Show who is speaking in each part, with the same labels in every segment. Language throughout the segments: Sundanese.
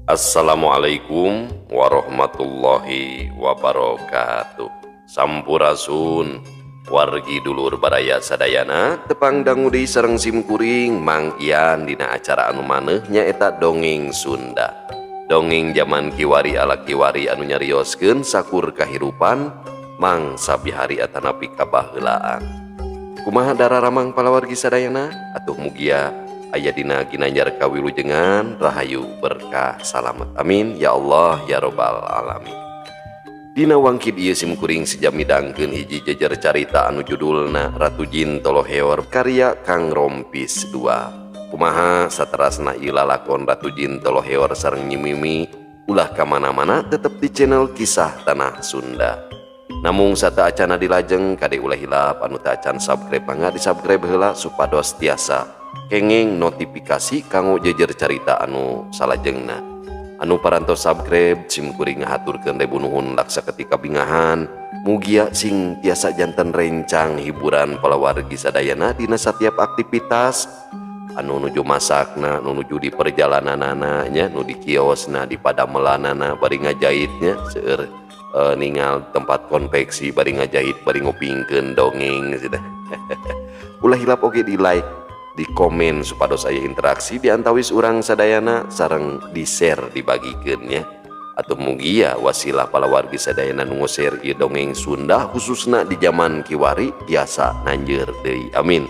Speaker 1: Assalamualaikum warahmatullahi wabarakatuh. Sampurasun wargi dulur baraya sadayana tepang dangudi sareng simkuring Mang Ian dina acara anu maneh nyaeta dongeng Sunda. Dongeng zaman kiwari ala kiwari anu nyarioskeun sakur kahirupan mangsa bihari atanapi kabaheulaan. Kumaha dararamang palawargi sadayana atuh mugia aya dina ginanjar kawilujengan rahayu berkah salamet amin ya Allah ya robbal alamin. Dina wangkid ieu simkuring sijam midangkeun hiji jejer carita anu judulna Ratu Jin Toloheor karya Kang Rompis II. Kumaha saterasna ieu lalakon Ratu Jin Toloheor sareng Nyi Mimi ulah ka mana-mana tetep di channel Kisah Tanah Sunda. Namung sata acana dilajeng kade ulah hilap anu teu acan subscribe mangga di subscribe heula supados tiasa kenging notifikasi kanggo jejer carita anu salajengna. Anu parantos subscribe simkuring ngahaturkeun debu nuhun laksa ketika bingahan mugia sing tiasa janten rencang hiburan palawargi sadayana dina satiap aktivitas anu nuju masakna, nu nuju di perjalananana nya, nu di kiosna, di padamelanana bari ngajahitnya seueur ningal tempat konveksi bari ngajahit bari ngopingkeun dongeng cenah. Ulah hilap oge di like di komen supados aya interaksi di antawis urang sadayana sareng di share dibagikeun nya atuh mugia wasilah palawargi sadayana nu share ieu dongeng Sunda khususna di zaman kiwari tiasa nanjeur deui amin.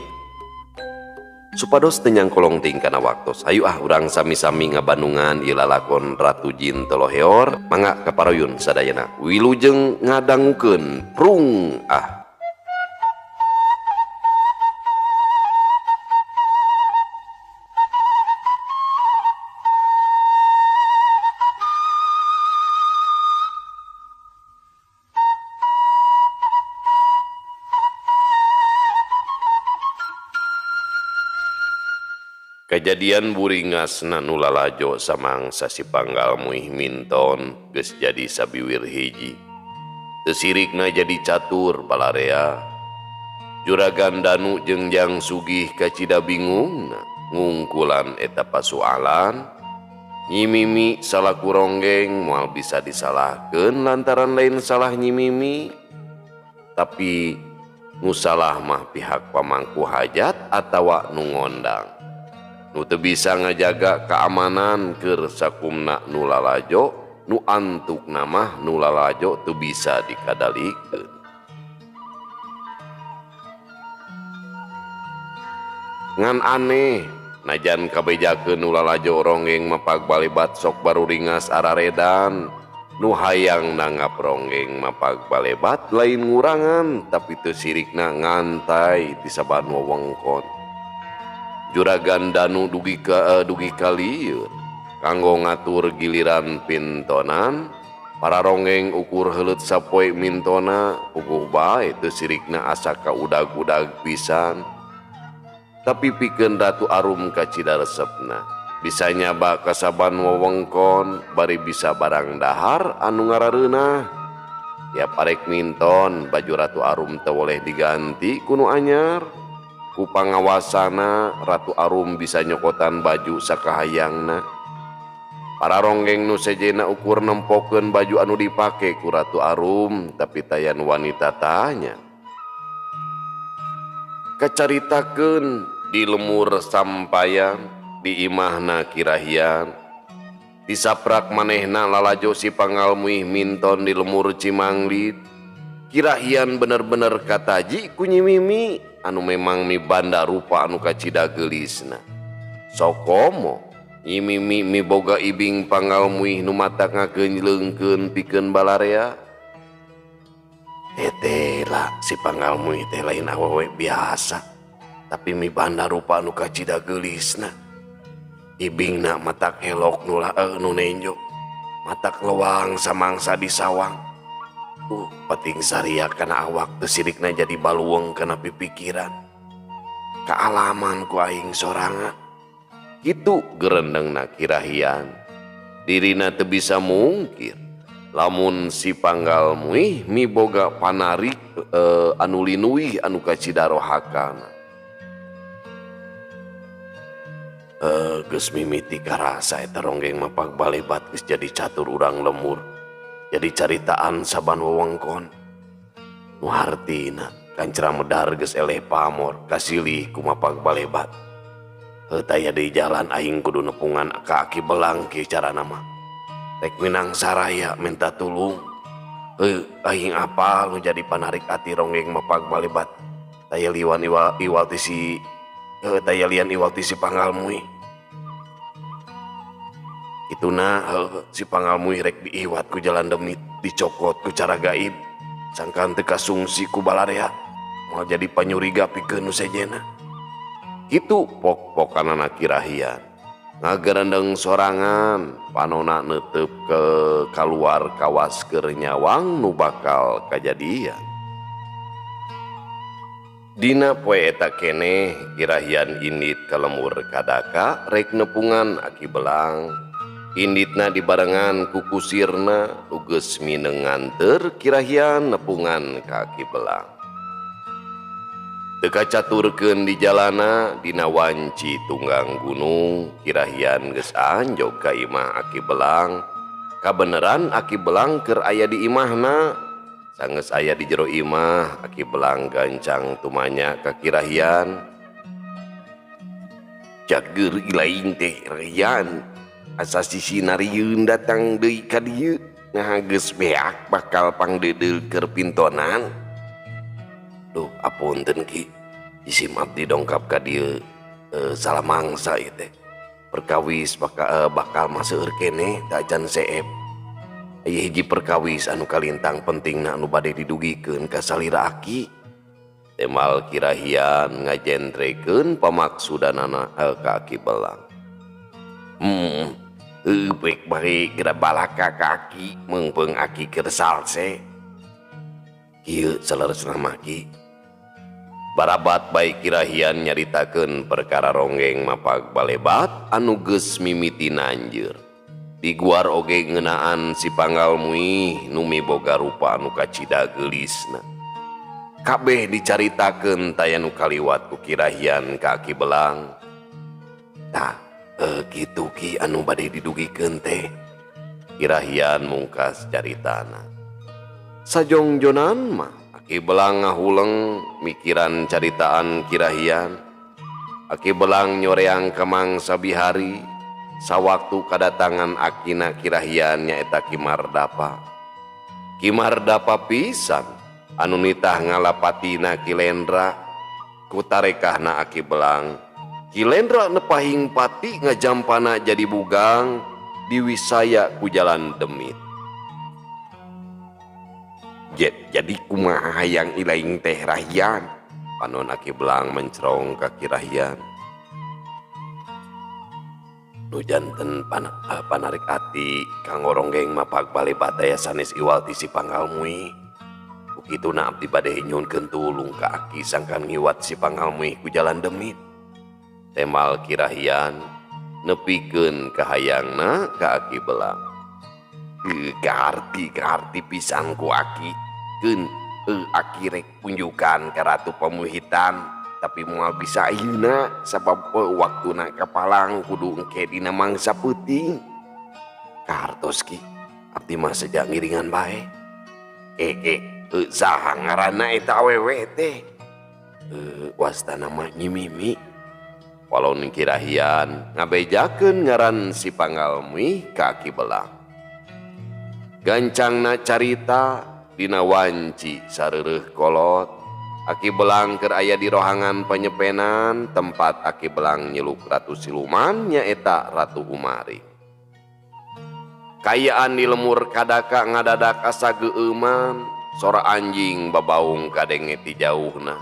Speaker 1: Supados teu nyangkolong ting kana waktos hayu urang sami-sami ngabandungan ieu lalakon Ratu Jin Toloheor mangga kaparoyun sadayana wilujeng ngadangukeun prung Kejadian buringasna nu lalajo samangsa si panggal muih minton geus jadi sabiwir hiji. Teu sirikna jadi catur balarea. Juragan Danu jeung Jang Sugih kacida bingungna ngungkulan eta pasualan. Nyi Mimi salaku ronggeng moal bisa disalahkeun lantaran lain salah Nyi Mimi. Tapi nu salah mah pihak pamangku hajat atawa nu ngondang. Nu teu bisa ngajaga keamanan keur sakumna nu lalajo, nu antukna mah nu lalajo teu bisa dikadalikeun. Ngan aneh najan kabejakeun nu lalajo ronggeng mapag balebat sok baru ringas araredan, nu hayang nanggap ronggeng mapag balebat lain ngurangan tapi teu sirikna ngantai di saban wewengkon. Juragan Danu dugi kalieur kanggo ngatur giliran pintonan para ronggeng ukur heuleut sapoe mintona puguh bae teu sirikna asa kaudag-udag pisan. Tapi pikeun Ratu Arum kacida resepna bisa nyaba kasaban wewengkon bari bisa barang dahar anu ngarareunah. Ya parek minton baju Ratu Arum teu boleh diganti ku nu anyar. Ku pangawasana Ratu Arum bisa nyokotan baju sakahayangna. Para ronggeng nu sejena ukur nempokeun baju anu dipake ku Ratu Arum tapi tayan wanita tanya. Kacaritakeun di lemur sampayan di imahna Kirahian. Disaprak manehna lalajo si panggal muih minton di lemur Cimanglid. Kirahian bener-bener kataji ku Nyi Mimi anu memang mibanda rupa anu kacida geulisna. Sokomo Nyi Mimi miboga ibing panggal muih nu matak ngageunjleungkeun pikeun balarea. Lah si panggal muih teh lain awewe biasa tapi mibanda rupa anu kacida geulisna. Ibingna matak helok nu nenjo matak lewang samangsa disawang. Pating saria kana awak teu sirikna jadi baluweung kana pipikiran. Kaalaman ku aing sorangan. Kitu gerendengna Kirahian. Dirina teu bisa mungkir lamun si panggal muih miboga panarik anu linuih anu kacida rohakana. Geus mimiti karasa eta ronggeng mapak balebat geus jadi catur urang lemur. Jadi caritaan saban wewengkon. Nu hartina kancra medar geus eleh pamor kasilih ku mapak balebat. Taya di jalan aing kudu nepungan ka Aki Belang ki carana mah. Rek minang saraya minta tulung. Aing apal nu jadi panarik ati ronggeng mapak balebat. Taya liwan iwal tisi taya lian iwal tisi pangalmui. Ituna si pangalmui rek diiwat ku jalan demit dicokot ku cara gaib. Sangkan teu kasungsi ku balarea. Mau jadi panyuriga pikeun nu sejena. Itu pok-pokanana Kirahian. Ngagerendeng sorangan panona neuteup ke kaluar kawas keur nyawang nu bakal kajadian. Dina poe eta keneh Kirahian indit ka lemur kadaka rek nepungan Aki Belang. Inditna dibarengan ku kusirna nu geus mineng nganteur Kirahian nepungan ka Aki Belang. Teu kacaturkeun di jalana dina wanci tunggang gunung Kirahian geus anjog ka imah Aki Belang. Kabeneran Aki Belang keur aya di imahna. Sanggeus aya di jero imah Aki Belang gancang tumanya ka Kirahian. Jager ilaing teh Rahian, asa sisi narieun datang deui ka dieu ngahageus beak bakal pangdeudel keur pintonan. Duh apunten Ki, isim abdi dongkap ka dieu salamangsa ieu teh. Perkawis bakal maseur keneh tak acan seep. Aya hiji perkawis anu kalintang pentingna anu bade didugikeun ka salira Aki. Temal Kirahian ngajentrekeun pamaksudanana ka Aki Belang. Bek bari geura balaka ka Aki meungpeung Aki keur salse. Kieu saleresna mah Ki. Barabat baik Kirahian nyaritakeun perkara ronggeng mapak balebat anu geus mimiti nanjeur. Diguar oge ngeunaan si pangalmui nu miboga rupa anu kacida geulisna. Kabeh dicaritakeun taya nu kaliwat ku Kirahian ka Aki Belang. Tah, kitu Ki anu bade didugikeun teh. Kirahian mungkas caritana. Sajongjonan mah Aki Belang ngahuleng mikiran caritaan Kirahian. Aki Belang nyoreang ka mangsa bihari. Sawaktu kadatangan akina Kirahian nyaeta Ki Mardapa. Ki Mardapa pisan anu nitah ngalapatina Kilendra ku tarekahna Aki Belang. Kilendra nepahing pati ngajampana jadi bugang diwisaya ku jalan demit. Jadi kumaha hayang ilaing teh Rahian? Panon Aki Belang mencerong ka Kirahian. Nu janten panarik ati kanggo ronggeng mapak balebat aya sanes iwal ti si pangalmui. Ukituna abdi bade nyuhunkeun tulung ka Aki sangkan ngiwat si pangalmui ku jalan demit. Temal Kirahian nepikeun kahayangna ka Aki Belang. Kaharti pisan ku Aki. Keun Aki rek punjukan ka Ratu Pamuhitan. Tapi moal bisa ayeuna sabab waktuna kapalang kudu engke dina mangsa peuting. Kahartos Ki, abdi mah sejak ngiringan bae. Saha ngaranna eta awewe teh? Wastana mah Nyi Mimi. Walau Kirahian ngabejakeun ngaran si pangalmui ka Aki Belang. Gancangna carita dina wanci sareureuk kolot. Aki Belang keur aya di rohangan penyepenan tempat Aki Belang nyeluk Ratu Siluman nyaeta Ratu Umari. Kayaan di lemur kadaka ngadadak asa geeuman, sora anjing babaung kadenge ti jauhna.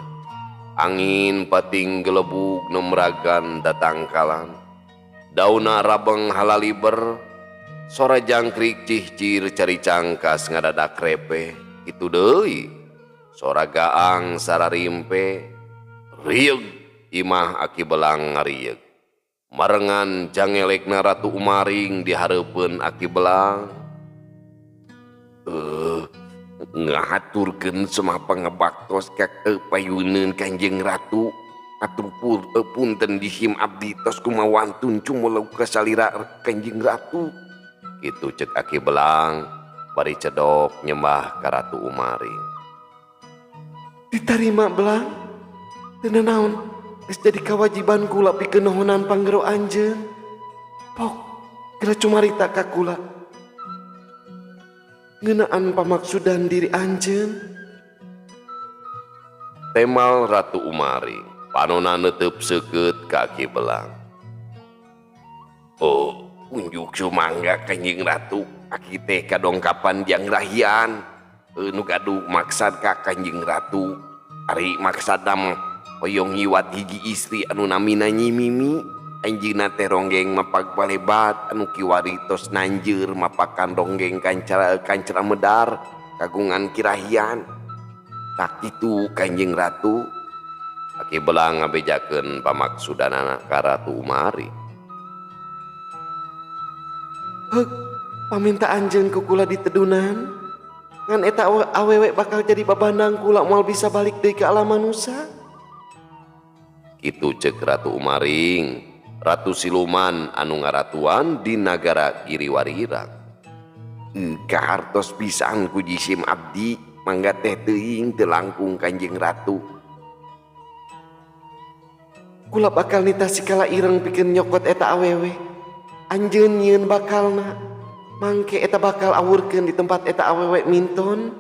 Speaker 1: Angin pating gelebug nemragan datangkalan. Dauna rabeng halaliber, sora jangkrik cihcir cari cangkas ngadadak repe. Itu deui. Sora gaang sararimpe, rieg imah Aki Belang ngarieg. Marengan jangelekna Ratu Umaring dihareupeun Aki Belang. Ngahaturkeun semua pangebaktos ka payuneun Kanjeng Ratu. atuh punten dihim abdi tos kumawantun cumulau kasalira Kanjeng Ratu. Itu cek Aki Belang bari cedok nyembah ka Ratu Umaring. Ditarima Belang, teu naon geus jadi kewajiban kula pikeun nohonan panggero anjeun. Pok geura cumarita ka kula ngeunaan pamaksudan diri anjeun. Temal Ratu Umaring panona neuteup seukeut ka Aki Belang. Oh, unjuk sumangga Kanjeng Ratu, Aki teh kadongkapan Jang Rahian. Nu gaduh maksad ka Kanjeng Ratu, ari maksadna hoyong hiwat hiji istri anu namina Nyi Mimi. Anjeunna teh ronggeng mapag balebat anu kiwari tos nanjeur mapakan ronggeng kancara medar kagungan Kirahian. Tak itu Kanjeng Ratu. Aki Belang ngabejakeun pamaksudanana ka Ratu Umaring. Heuk, paminta anjeun ku kula ditedunan. Ngan eta awewe bakal jadi babandang kula moal bisa balik deui ka alam manusia. Kitu ceuk Ratu Umaring, ratu siluman anu ngaratuan di nagara Giriwarirang. Kahartos pisan ku jisim abdi, mangga teh teuing teu langkung Kanjeng Ratu. Kula bakal nita sikala ireng pikeun nyokot eta awewe. Anjeun nyieun bakalna, mangke eta bakal awurkeun di tempat eta awewe minton.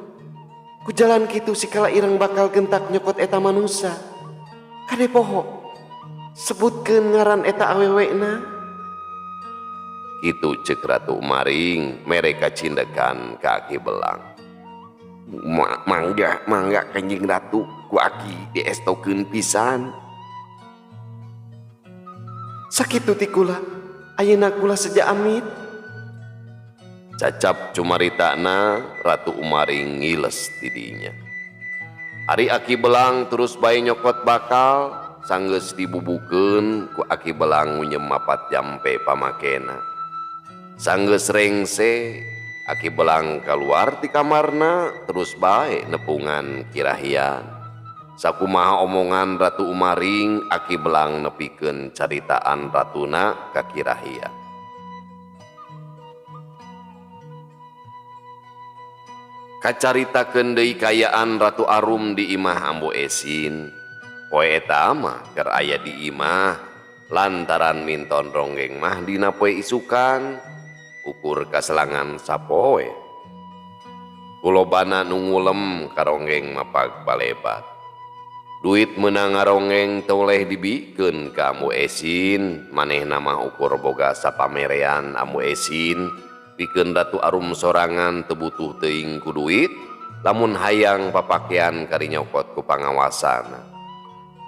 Speaker 1: Ku jalan kitu sikala ireng bakal gentak nyokot eta manusia. Kade poho sebutkeun ngaran eta awewena. Kitu ceuk Ratu Umaring mere kacindekan ka Aki Belang. Mangga Kanjeng Ratu, ku Aki diestokeun pisan. Sakitu ti kula, ayeuna kula seja amit. Cacap cumaritana Ratu Umaring ngiles tidinya. Ari Aki Belang terus bae nyokot bakal, sanggeus dibubukeun ku Aki Belang ngunyem mapat jampe pamakena. Sanggeus rengse Aki Belang keluar ti kamarna terus bae nepungan Kirahian. Sakumaha omongan Ratu Umaring, Aki Belang nepikeun caritaan ratuna ka Kirahian. Kacaritakeun deui kayaan Ratu Arum di imah Ambu Esin. Poe eta mah keur aya di imah lantaran minton ronggeng mah dina poe isukan ukur kaselangan sapoe. Kulobana nu ngulem ka ronggeng mapag balebat. Duit meunang ngaronggeng toleh dibikeun ka Ambu Esin, manehna mah ukur boga sapamerean Ambu Esin. Pikeun Ratu Arum sorangan teu butuh teuing ku duit, lamun hayang papakean kari nyokot ku pangawasana.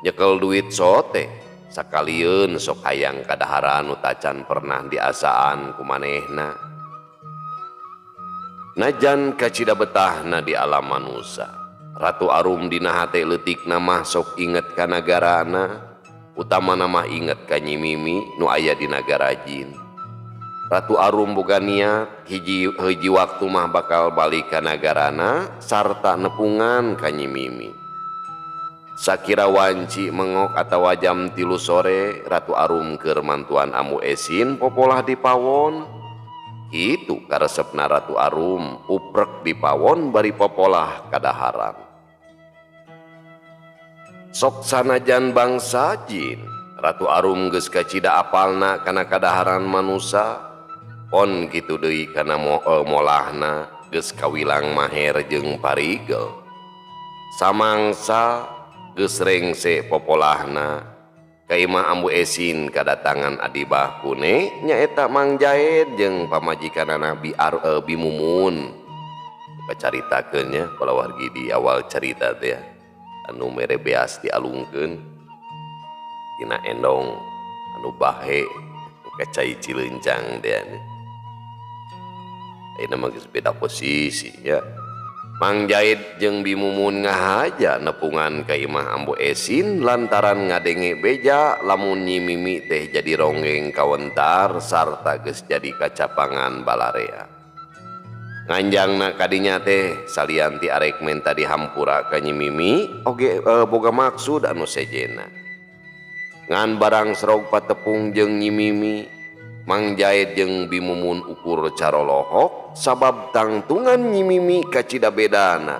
Speaker 1: Nyekel duit sote sakalieun sok hayang kadaharan nu tacan pernah diasaan ku manehna. Najan kacida betahna di alam manusia, Ratu Arum dina hate leutikna mah sok inget ka nagarana, utamana mah inget ka Nyi Mimi nu aya di nagara jin. Ratu Arum boga niat hiji waktu mah bakal balik ka nagarana sarta nepungan ka Nyi Mimi. Sakira wanci mengok atawa jam 3 sore Ratu Arum keur mantuan Ambu Esin popolah di pawon. Itu karesepna Ratu Arum uprek di pawon bari popolah kadaharan. Sok sanajan bangsa jin, Ratu Arum geus kacida apalna kana kadaharan manusia. Pon kitu deui kana molahna geus kawilang maher jeung parigel. Samangsa geus rengse popolahna ka imah Ambu Esin kadatangan adibah kune nyaeta Mang Jaed jeung pamajikanana Bi Mumun. Pacaritakeun nya bala wargi di awal carita teh anu mere beas dialungkeun tina endong anu bahe kacai cileuncang teh. Ayeuna mah geus beda posisi ya. Mang Jaid jeung Bi Mumun ngahaja nepungan ka imah Ambu Esin lantaran ngadenge beja lamun Nyi Mimi teh jadi ronggeng kawentar sarta geus jadi kacapangan balarea. Nganjangna kadinya teh salianti arek menta dihampura ka Nyi Mimi oge boga maksud anu sejena. ngan barang serog patepung jeung Nyi Mimi. Mang Jaid jeung Bimumun ukur carolohok sabab tangtungan Nyi Mimi kacida bedana.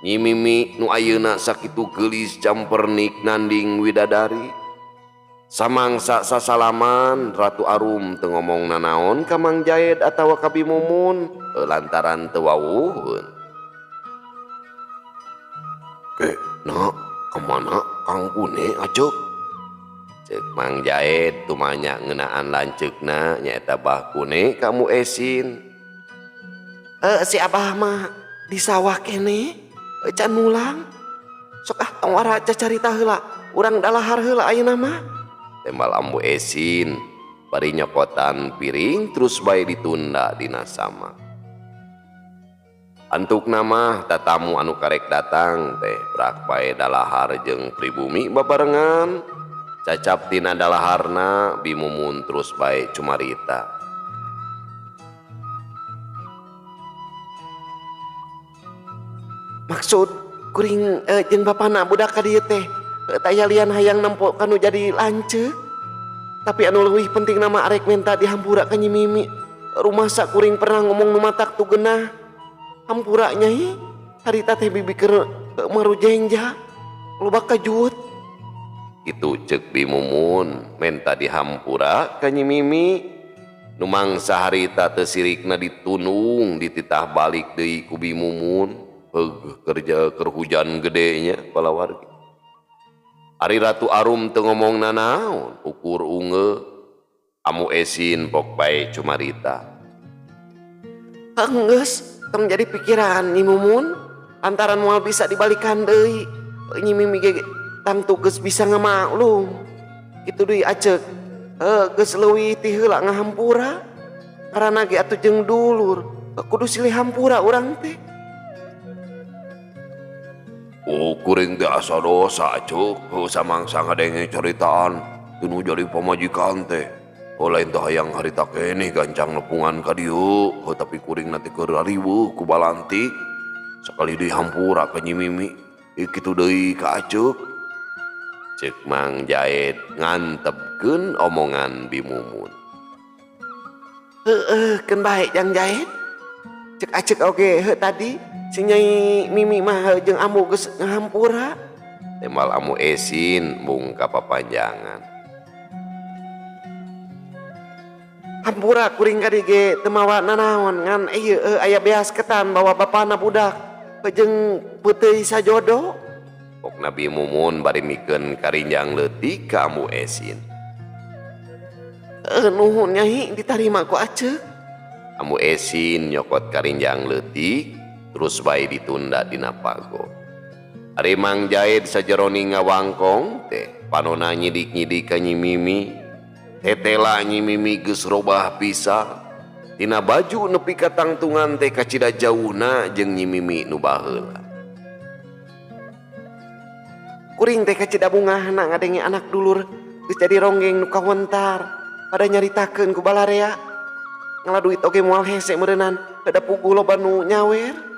Speaker 1: Nyi Mimi nu ayeuna sakitu geulis campernik nanding widadari. Samangsa sasalaman Ratu Arum teu ngomong nanaon ka Mang Jaid atawa ka Bimumun lantaran teu wawuheun. Kena kemana Kang Kune aceuk? Cek Mang Jaid tumanya ngeunaan lanceukna nyaeta Bah Kune kamu Esin. Si Abah mah di sawah kene can mulang. Sok tong wara cacarita heula, urang dalahar heula ayeuna mah. Tembal Ambu Esin bari nyokotan piring terus bae ditunda dina sama. Antuk nama tatamu anu karek datang teh brak bae dalahar jeung pribumi babarengan. Cacap tina dalaharna Bimumun terus bae cumarita. Maksud kuring jeung bapana budak ka dieu teh taya lian hayang nempo kanu jadi lanceuk. Tapi anu leuwih penting nama arek menta dihampura ka Nyi Mimi. Rumasa kuring pernah ngomong nu matak tu geunah. Hampura nyai harita teh bibi keur marujenja loba kajuut. Itu cek Bimumun menta dihampura ka Nyi Mimi. Nu mangsa harita teu sirikna ditunung dititah balik deui ku Bimumun. Kerja keur hujan gedenya bala wargi. Ari Ratu Arum teu ngomong nanaon ukur unge. Amu Esin pok bae cumarita. Geus tong jadi pikiran Nyi Mumun antaran moal bisa dibalikan deui. Nyi Mimi ge tangtu geus bisa ngamaklum. Kitu deui aceuk. Geus leuwih ti heula ngahampura. Karana ge atuh jeung dulur kudu silih hampura urang teh. Kuring teh asa dosa aceuk. Samangsa ngadenge caritaan teu nu jadi pamajikan teh. Lain teh hayang harita keneh gancang nepungan ka dieu. Tapi kuring nanti keur riweuh ku balantik. Sakali deui hampura ka Nyi Mimi. Kitu deui ka aceuk. Cek Mang Jaid ngantepkeun omongan Bimumun. Keun bae Jang Jaid. Cek aceuk oge tadi si Nyai Mimi mah jeung Amu geus ngahampura. Tembal Amu Esin mung kapapanjangan. Hampura kuring kadi ge teu mawa nanaon ngan ieu aya beas ketan bawa bapana budak jeung peuteui sajodo. Pokna Bimumun bari mikeun karinjang leutik ka Amu Esin. Nuhun Nyai ditarima ku aceuk. Amu Esin nyokot karinjang leutik terus bae ditunda dina pago. Ari Mang Jaid sajeroni ngawangkong teh panonna nyidik-nyidik ka Nyi Mimi. Hetela Nyi Mimi geus robah pisan. Tina baju nepi ka tangtungan teh kacida jauhna jeung Nyi Mimi nu baheula. Kuring teh kacida bungahna ngadenge anak dulur geus jadi ronggeng nu kawentar pada nyaritakeun ku balarea. Ngaladuit oge moal hese meureunnan da puguh loba nu nyawer.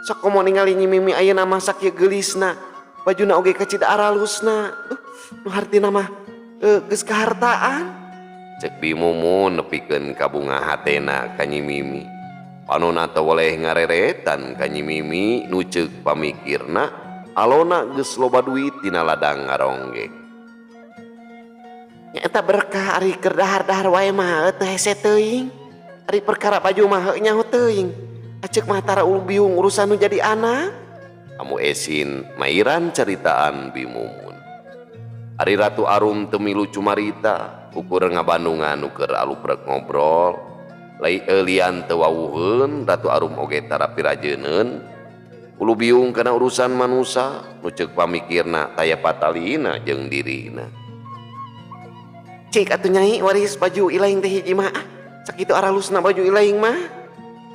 Speaker 1: Sok komo ningali Nyi Mimi ayeuna masak ye geulisna. Bajuna oge kacida aralusna. Nu hartina mah geus kahartaan. Cek Bimumun nepikeun kabunga hatena ka Nyi Mimi. Panonna teu woleh ngareretan ka Nyi Mimi nu ceuk pamikirna alona geus loba duit tina ladang ngaronggeng. Nya eta berkah ari keur dahar-dahar wae mah teu hese teuing. Ari perkara baju mah nyaho teuing. Aceuk mah tara ulu biung urusan nu jadi anak. Amu Esin mairan caritaan Bimumun. Ari Ratu Arum teu milu cumarita, ukur ngabandungan nu keur aluprek ngobrol. Lai eulian teu wawuheun, Ratu Arum oge tara pirajeuneun. Ulu biung kana urusan manusa, nu ceuk pamikirna taya patalina jeung dirina. Cik atuh Nyai waris baju ilaing teh hiji mah. Sakitu aralusna baju ilaing mah.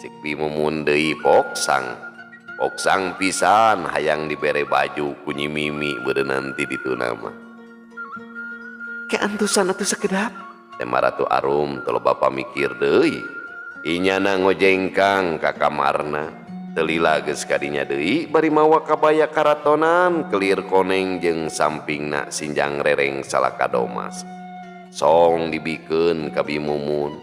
Speaker 1: Cik Bimumun deui poksang. Poksang pisan hayang dibere baju ku Nyi Mimi beureunan ti dituna mah. Keantusan atuh sakedap. Tema Ratu Arum teu loba pamikir deui. Inyana ngojengkang ka kamarna. Telila geus kadinya deui bari mawa kabaya karatonan kelir koneng jeung sampingna sinjang rereng salakadomas. Song dibikeun ka Bimumun.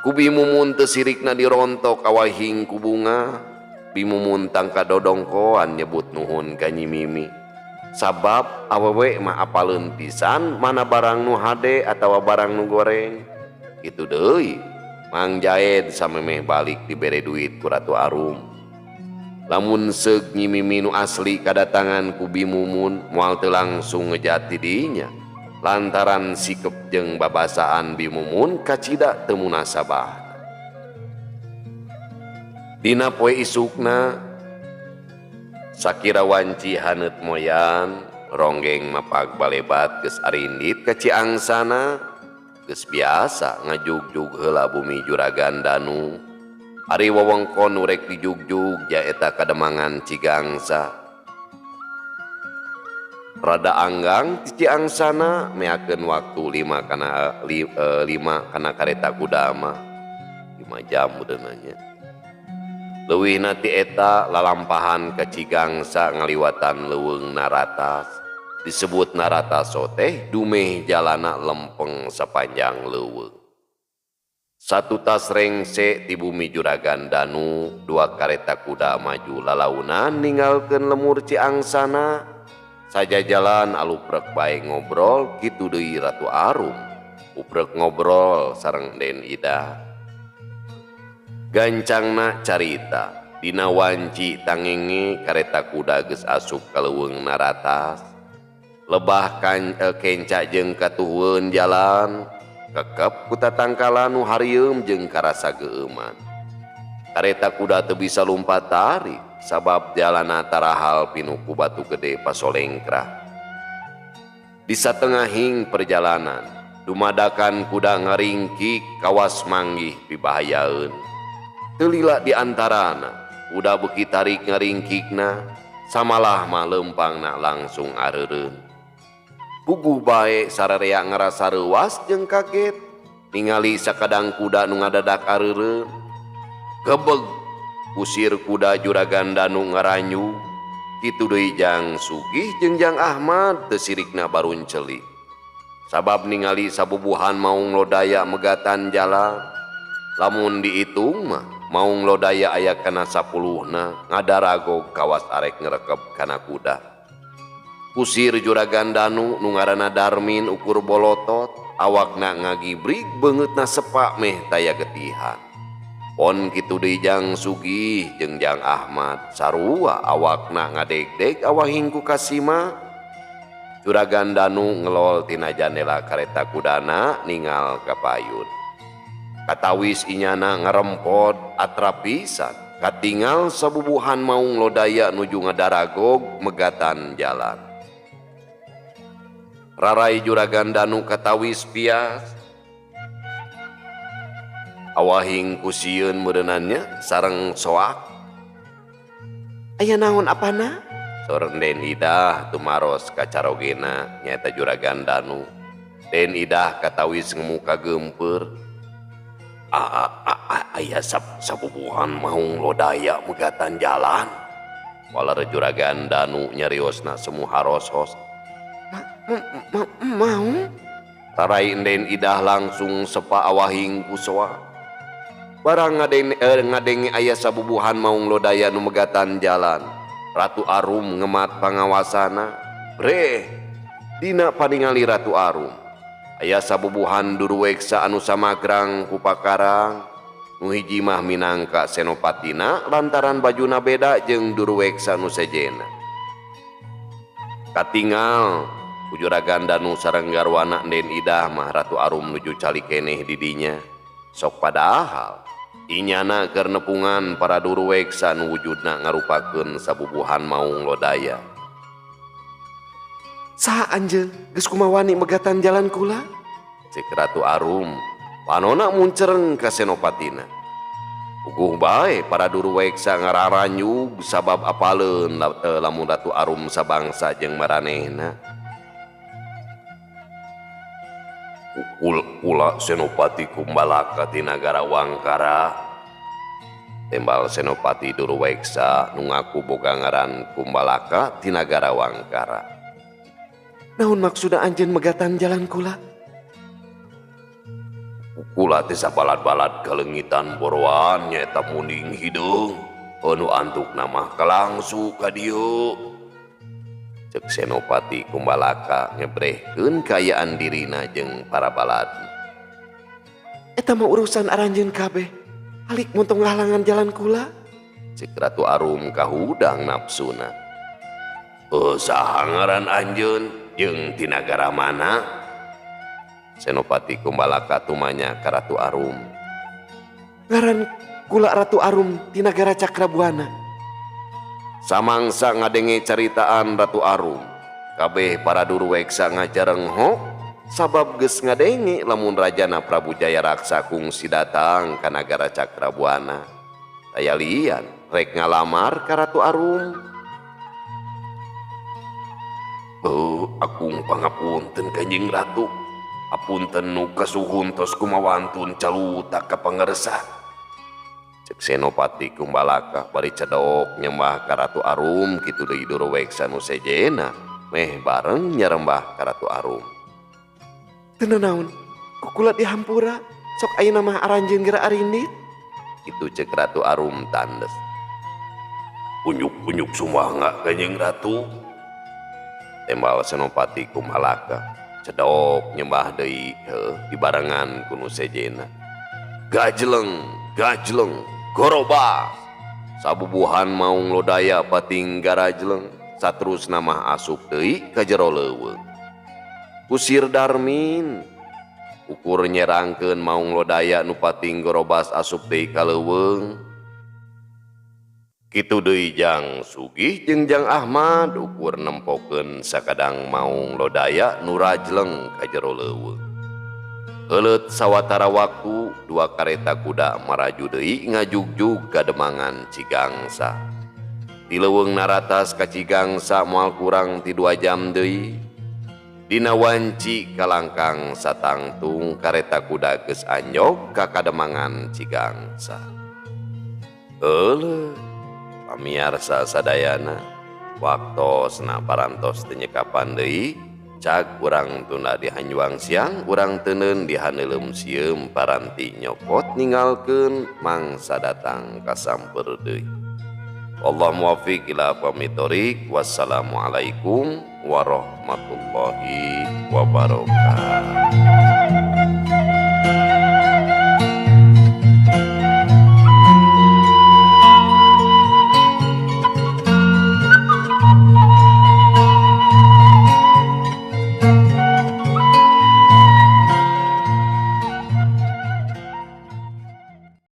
Speaker 1: Ku Bimumun teu sirikna dirontok awahing ku bunga. Bimumun tangka dodongkoan nyebut nuhun ka Nyi Mimi. Sabab awewe mah apaleun pisan mana barang nu hade atawa barang nu goreng. Kitu deui. Mang Jaed samemeh balik dibere duit ku Ratu Arum. Lamun seug Nyi Mimi nu asli kadatangan ku Bimumun moal teu langsung ngejati dinya. Lantaran sikep jeung babasaan Bimumun kacida teu munasabah. Dina poe isukna sakira wanci haneut moyan ronggeng mapag balebat geus arindit ka Ciangsana geus biasa ngajugjug heula bumi Juragan Danu. Ari wewengkon nu rek dijugjug jaeta kademangan Cigangsa. Rada anggang ti Ciangsana meakeun waktu 5 kana kareta kuda mah 5 jam udah nanya. Leuwih nati eta lalampahan ka Cigangsa ngaliwatan leuweung Naratas. Disebut Naratas teh dumeh jalana lempeng sapanjang leuweung. Satu tas rengse ti bumi Juragan Danu, 2 kareta kuda maju lalaunan ninggalkeun lemur Ciangsana. Saja jalan aluprek bae ngobrol kitu deui Ratu Arum. Uprek ngobrol sareng Den Idah. Gancangna carita dina wanci tangenge kareta kuda geus asup ka leuweung Naratas. Lebah kenca jeung katuhun jalan kekep ku tatangkala nu harieum jeung karasa geueuman. Kareta kuda teu bisa lumpat tarik sabab jalana tarahal pinu ku batu gede pasolengkrah. Di satengahing perjalanan dumadakan kuda ngaringkik kawas manggih pibahayaeun. Telila di antarana kuda beuki tarik ngaringkikna samalah mah lempangna langsung areureun. Puguh bae sararea ngarasa reuwas jeung kaget ningali sakadang kuda nu ngadadak areureun. Gebeg kusir kuda Juragan Danu ngaranyu. Kitu deui Jang Sugih jeung Jang Ahmad teu sirikna barunceli. Sabab ningali sabubuhan maung lodaya megatan jalan. Lamun diitung mah maung lodaya aya kana 10na ngadaragog kawas arek ngrekeb kana kuda. Kusir Juragan Danu nu ngaranna Darmin ukur bolotot, awakna ngagibrig beungeutna sepak meh taya getihan. Pon kitu deui Jang Sugih jeung Jang Ahmad sarua awakna ngadegdeg awahing ku kasima. Juragan Danu ngelol tina jandela kareta kudana ningal ka payun. Katawis inyana ngarempod atrap pisan katingal sabubuhan maung lodaya nuju ngadaragog megatan jalan. Rarai Juragan Danu katawis pias. Awahing kusieun meureunannya sareng soak. Aya naon apana? Soren Den Idah tumaros ka carogena nyaeta Juragan Danu. Den Idah katawis ngemuka geumpeur. Aya sabubuhan maung lodaya megatan jalan. Walar Juragan Danu nyariosna semu harosos. Mau? Tarai Den Idah langsung sepa awahing kusoa. Barang ngadenge aya sabubuhan maung lodaya nu megatan jalan. Ratu Arum ngemat pangawasana. Bre, dina paningali Ratu Arum. Aya sabubuhan duruweksa anu samagrang ku pakarang. Nu hiji mah minangka Senopatina lantaran bajuna beda jeung duruweksa nu sejena. Katingal ku Juragan Danu sareng garwana Den Idah mah Ratu Arum nuju cali keneh di dinya. Sok padahal inyana keur nepungan para duruweksa nu wujudna ngarupakeun sabubuhan maung lodaya. Saha anjeun geus kumaha wani megatan jalan kula? Cek Ratu Arum, panonna muncereng ka Senopatina. Puguh bae para duruweksa ngararanyug sabab apaleun lamun Ratu Arum sabangsa jeung maranehna. Kula Senopati Kumbalaka ti nagara Wangkara. Tembal Senopati Durweksa nu ngaku boga ngaran Kumbalaka ti nagara Wangkara.
Speaker 2: Naon maksudna anjeun megatan jalan kula?
Speaker 1: Kula teh sabalad-balad kalengitan boroan nyaeta muning hideung anu antuk nama kalangsu ka dieu. Cek Senopati Kumbalaka ngebrehkeun kayaan dirina jeung para balad.
Speaker 2: Eta mah urusan aranjeun kabeh. Alik muntong halangan jalan kula.
Speaker 1: Cek Ratu Arum kahudang nafsuna. Saha ngaran anjeun jeung ti nagara mana? Senopati Kumbalaka tumanya ka Ratu Arum.
Speaker 2: Ngaran kula Ratu Arum ti nagara Cakrabuana.
Speaker 1: Samangsa ngadenge caritaan Ratu Arum, kabeh para Durweksa ngajarengho sabab geus ngadenge lamun Rajana Prabu Jayaraksa kungsi datang ka nagara Cakrabuana. Aya lian rek ngalamar ka Ratu Arum. Akung pangapunten Kanjeng Ratu. Apunten nu kasuhun tos kumawantun caluta ka pangaresa. Cek Senopati Kumbalaka bari cedok nyembah ka Ratu Arum kitu deui Durweksa nu sejena meh bareng nyarembah ka Ratu Arum.
Speaker 2: Teu naon, kukula dihampura sok ayeuna mah aranjeun geura arindit.
Speaker 1: Itu cek Ratu Arum tandes. Unyuk-unyuk sumangga Kanjeng Ratu. Tembal Senopati Kumbalaka cedok nyembah deui dibarengan ku nu sejena. Gajleng, gajleng, gorobas. Sabubuhan maung lodaya pating garajleng. Saterusna mah asup deui ka jero leuweung. Kusir Darmin ukur nyerangkeun maung lodaya nu pating gorobas asup deui ka leuweung. Kitu deui Jang Sugih jeung Jang Ahmad ukur nempokeun sakadang maung lodaya nu rajleng ka jero leuweung. Heuleut sawatara waktu dua kareta kuda maraju deui ngajugjug ka Demangan Cigangsa. Di leuweung naratas ka Cigangsa moal kurang ti 2 jam deui. Dina wanci kalangkang satangtung kareta kuda geus anjog ka Kademangan Cigangsa. Pamiarsa sadayana waktosna parantos teu nyekapan deui cag urang tunda di hanjuang siang urang teuneun di haneulem sieum paranti nyokot ningalkeun mangsa datang ka samper deui. Allah muwaffiq ila aqwamit thoriq. Wassalamualaikum warahmatullahi wabarakatuh.